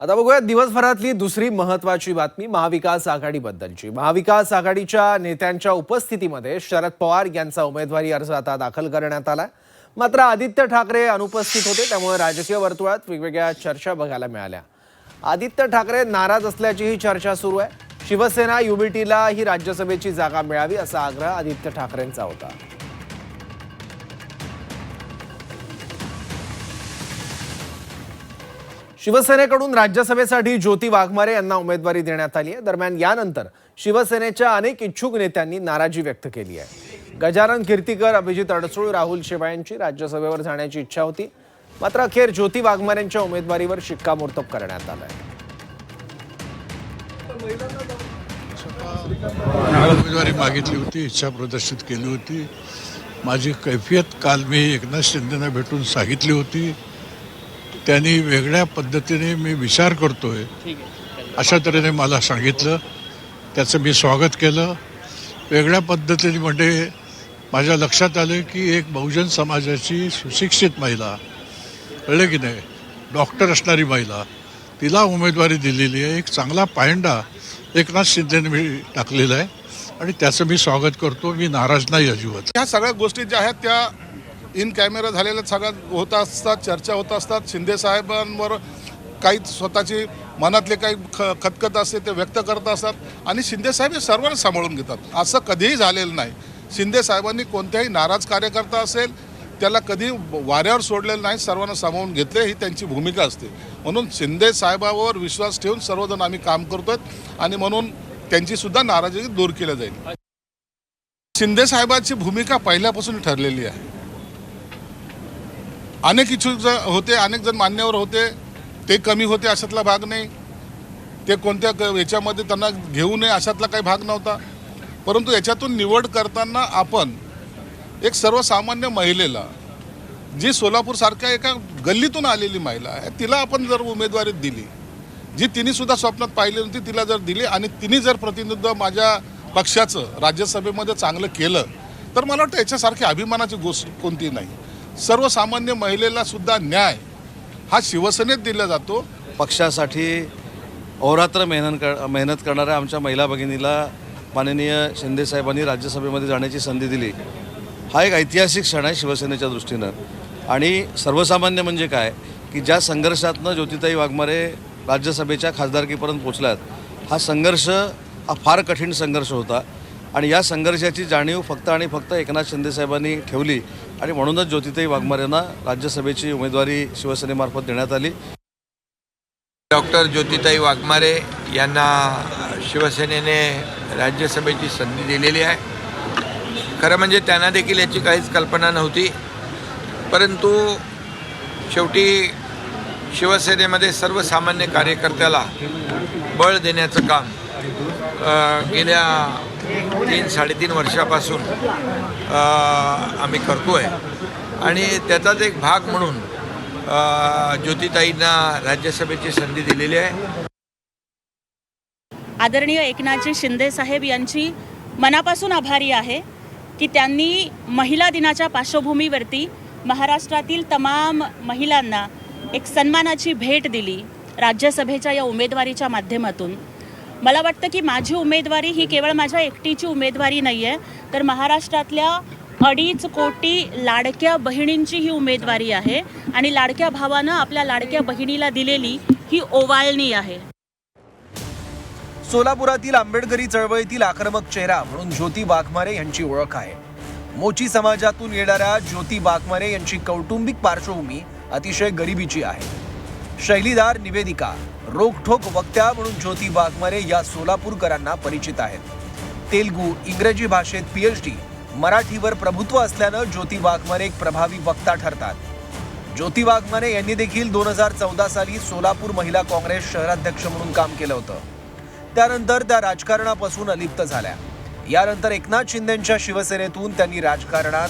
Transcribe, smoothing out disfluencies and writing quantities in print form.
आता बघूया दिवसभरातली दुसरी महत्त्वाची बातमी महाविकास आघाडीबद्दलची। महाविकास आघाडीच्या नेत्यांच्या उपस्थितीमध्ये शरद पवार यांचा उमेदवारी अर्ज आता दाखल करण्यात आला। मात्र आदित्य ठाकरे अनुपस्थित होते, त्यामुळे राजकीय वर्तुळात वेगवेगळ्या चर्चा बघायला मिळाल्या। आदित्य ठाकरे नाराज असल्याचीही चर्चा सुरू आहे। शिवसेना युबीटीला ही राज्यसभेची जागा मिळावी असा आग्रह आदित्य ठाकरेंचा होता। शिवसेनेकडून राज्यसभेसाठी ज्योती वाघमारे यांना उमेदवारी देण्यात आली आहे। दरम्यान यानंतर शिवसेनेच्या अनेक इच्छुक नेत्यांनी नाराजी व्यक्त केली आहे। गजानन कीर्तीकर, अभिजित अडसूळ, राहुल शेवाळे यांची राज्यसभेवर जाण्याची इच्छा होती, मात्र अखेर ज्योती वाघमारेंच्या उमेदवारीवर शिक्कामोर्तब करण्यात आलं आहे। उमेदवारी मागितली होती, इच्छा प्रदर्शित केली होती। माझी कैफियत काल मी एकनाथ शिंदेंना भेटून सांगितली होती। त्यांनी वेगळ्या पद्धतीने मी विचार करतोय अशा तऱ्हेने मला सांगितलं, त्याचं मी स्वागत केलं। वेगळ्या पद्धतीने म्हणजे माझ्या लक्षात आलं की एक बहुजन समाजाची सुशिक्षित महिला, कळलं की नाही, डॉक्टर असणारी महिला, तिला उमेदवारी दिलेली आहे। एक चांगला पायंडा एकनाथ शिंदेने मी टाकलेला आहे आणि त्याचं मी स्वागत करतो। मी नाराज नाही अजिबात। ह्या सगळ्या गोष्टी ज्या आहेत त्या इन कॅमेरा झालेल्या सगळ्या होत असतात, चर्चा होत असतात। शिंदे साहेबांवर काही स्वतःची मनातले काही खतखत असते ते व्यक्त करत असतात आणि शिंदे साहेब हे सर्वांना सांभाळून घेतात। असं कधीही झालेलं नाही। शिंदे साहेबांनी कोणत्याही नाराज कार्यकर्ता असेल त्याला कधी वाऱ्यावर सोडलेलं नाही, सर्वांना सांभाळून घेतले, ही त्यांची भूमिका असते। म्हणून शिंदे साहेबांवर विश्वास ठेवून सर्वजण आम्ही काम करतोय आणि म्हणून त्यांची सुद्धा नाराजी दूर केली जाईल। शिंदे साहेबांची भूमिका पहिल्यापासून ठरलेली आहे। अनेक इच्छुक होते, अनेक जण मान्यवर होते, ते कमी होते अशातला भाग नाही, ते कोणत्या याच्यामध्ये त्यांना घेऊ नये अशातला काही भाग नव्हता। परंतु याच्यातून निवड करताना आपण एक सर्वसामान्य महिलेला, जी सोलापूरसारख्या एका गल्लीतून आलेली महिला आहे, तिला आपण जर उमेदवारी दिली, जी तिने सुद्धा स्वप्नात पाहिली होती, तिला जर दिली आणि तिने जर प्रतिनिधित्व माझ्या पक्षाचं राज्यसभेमध्ये चांगलं केलं तर मला वाटतं याच्यासारखी अभिमानाची गोष्ट कोणती नाही। सर्वसामान्य महिलेला सुद्धा न्याय हा शिवसेनेत दिला जातो। पक्षासाठी अहोरात्र मेहनत करणाऱ्या आमच्या महिला भगिनीला माननीय शिंदे साहेबांनी राज्यसभेमध्ये जाण्याची संधी दिली, हा एक ऐतिहासिक क्षण आहे शिवसेनेच्या दृष्टीनं। आणि सर्वसामान्य म्हणजे काय की ज्या संघर्षातनं ज्योतिताई वाघमारे राज्यसभेच्या खासदारकीपर्यंत पोचल्यात, हा संघर्ष हा फार कठीण संघर्ष होता आणि या संघर्षाची जाणीव फक्त आणि फक्त एकनाथ शिंदे साहेबांनी ठेवली आणि म्हणूनच ज्योतिताई वाघमारेंना राज्यसभेची उमेदवारी शिवसेनेमार्फत देण्यात आली। डॉक्टर ज्योतिताई वाघमारे यांना शिवसेनेने राज्यसभेची संधी दिलेली आहे। खरं म्हणजे त्यांना देखील याची काहीच कल्पना नव्हती, परंतु शेवटी शिवसेनेमध्ये सर्वसामान्य कार्यकर्त्याला बळ देण्याचं काम गेल्या 3-3.5 वर्षापासून आम्ही करतोय आणि त्याचाच एक भाग म्हणून ज्योतिताईंना राज्यसभेची संधी दिलेली आहे। आदरणीय एकनाथजी शिंदे साहेब यांची मनापासून आभारी आहे की त्यांनी महिला दिनाच्या पार्श्वभूमीवरती महाराष्ट्रातील तमाम महिलांना एक सन्मानाची भेट दिली राज्यसभेच्या या उमेदवारीच्या माध्यमातून। मला वाटतं की माझी उमेदवारी ही केवळ माझ्या एकटीची उमेदवारी नाही आहे, तर महाराष्ट्रातल्या 2.5 कोटी लाडक्या बहिणींची ही उमेदवारी आहे आणि लाडक्या भावानं आपल्या लाडक्या बहिणीला दिलेली ही ओवाळणी आहे। सोलापुरातील आंबेडकरी चळवळीतील आक्रमक चेहरा म्हणून ज्योती वाघमारे यांची ओळख आहे। मोची समाजातून येणाऱ्या ज्योती वाघमारे यांची कौटुंबिक पार्श्वभूमी अतिशय गरिबीची आहे। शैलीदार निवेदिका, रोखठोक वक्त्या म्हणून ज्योती वाघमारे या सोलापूरकरांना परिचित आहेत। तेलुगू, इंग्रजी भाषेत PhD, मराठीवर प्रभुत्व असल्यानं ज्योती वाघमारे एक प्रभावी वक्ता ठरतात। ज्योती वाघमारे यांनी देखील 2014 साली सोलापूर महिला काँग्रेस शहराध्यक्ष म्हणून काम केलं होतं। त्यानंतर त्या राजकारणापासून अलिप्त झाल्या। यानंतर एकनाथ शिंदेंच्या शिवसेनेतून त्यांनी राजकारणात